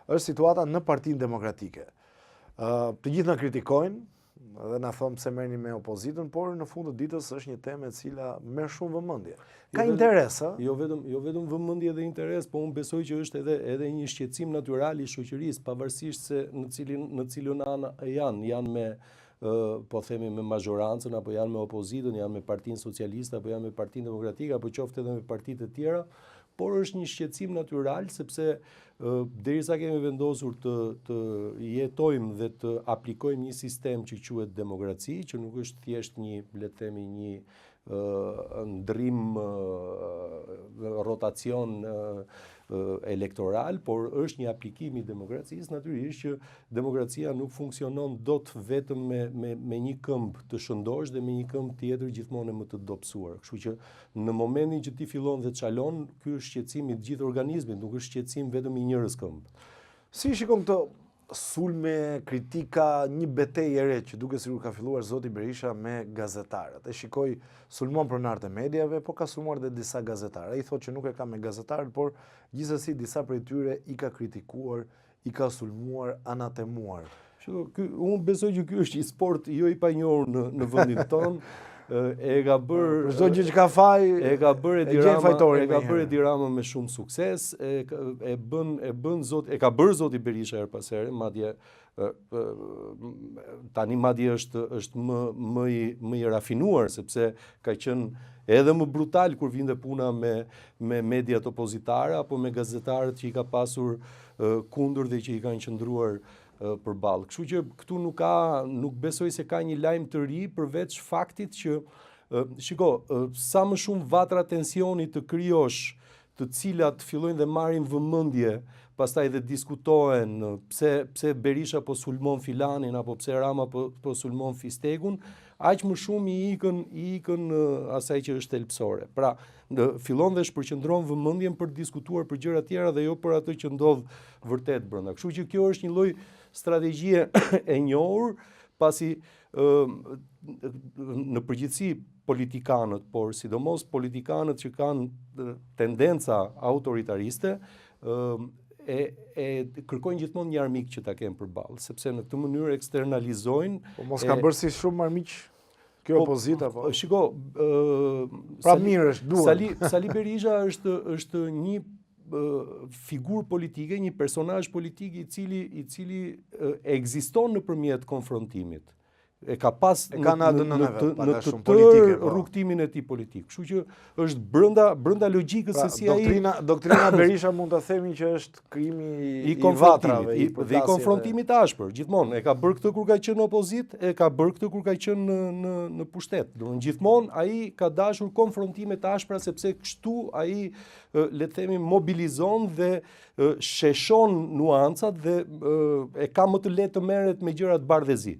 është situata në Partinë Demokratike. Të gjithë na kritikojnë dhe na thonë pse merrni me opozitën, por në fund të ditës është një temë e cila merr shumë vëmendje. Ka interes, ë? Jo vetëm vëmendje dhe interes, po unë besoj që është edhe një shqetësim natyral i shoqërisë, pavarësisht se në cilën anë janë me po themi me majorancën, apo janë me opozitën, janë me Partinë Socialiste, apo janë me Partinë Demokratike, apo qoftë edhe me partitë të tjera, por është një shqetësim natyral, sepse derisa kemi vendosur të jetojmë dhe të aplikojmë një sistem që quhet demokraci, që nuk është thjesht një, le të themi, një ndrim, rotacion elektoral, por është një aplikim i demokracisë, natyrisht që demokracia nuk funksionon dot vetëm me një këmbë të shëndosh dhe me një këmbë tjetër gjithmonë më të dobësuar. Kështu që në momentin që ti fillon dhe çalon, ky është shqetësim i të gjithë organizmit, nuk është shqetësim vetëm i njërës këmbë. Si shikon këto sulme, kritika, një betejë e re që duke sikur ka filluar zoti Berisha me gazetarët. E shikoj sulmon pronarët e mediave, po ka sulmuar dhe disa gazetarë. Ai thotë që nuk e ka me gazetarët, por gjithsesi disa prej tyre i ka kritikuar, i ka sulmuar, anatemuar. Unë besoj që ky është një sport jo i panjohur në vendin tonë. E ka bërë çdo gjë që ka faj, e ka bërë Edi Rama me shumë sukses, e ka bërë zoti Berisha her pas here, madje tani madje është më i rafinuar, sepse ka qenë edhe më brutal kur vinte puna me mediat opozitare apo me gazetarët që i ka pasur kundër dhe që i kanë qëndruar përballë. Kështu që këtu nuk besoj se ka një lajm të ri përveç faktit që sa më shumë vatra tensioni të krijosh, të cilat fillojnë dhe marrin vëmendje, pastaj dhe diskutohen pse Berisha po sulmon filanin apo pse Rama po sulmon fistekun, aq më shumë i ikën asaj që është thelpsore. Pra, fillon dhe shpërqendron vëmendjen për të diskutuar për gjëra të tjera dhe jo për atë që ndodh vërtet brenda. Kështu që kjo është një lloj strategjie e njohur, pasi në përgjithësi politikanët, por sidomos politikanët që kanë tendenca autoritariste, e kërkojnë gjithmonë një armik që ta kenë përballë, sepse në këtë mënyrë eksternalizojnë. Po mos ka bërë si shumë armiq kjo opozita, po. Shiko, pra mirë është duhet. Sali Berisha është një figurë politike, një personazh politik i cili ekziston nëpërmjet konfrontimit. E ka pas në të tërë rrugtimin e tij politik. Kështu që është brenda logjikës se si ai doktrina Berisha mund ta themi që është krijimi i vatrave dhe i konfrontimit ashpër. Gjithmonë e ka bërë këtë kur ka qenë në opozitë, e ka bërë këtë kur ka qenë në pushtet. Domethënë gjithmonë ai ka dashur konfrontime të ashpra, sepse kështu ai le të themi mobilizon dhe sheshon nuancat dhe e ka më të lehtë të merret me gjëra të bardhëzi.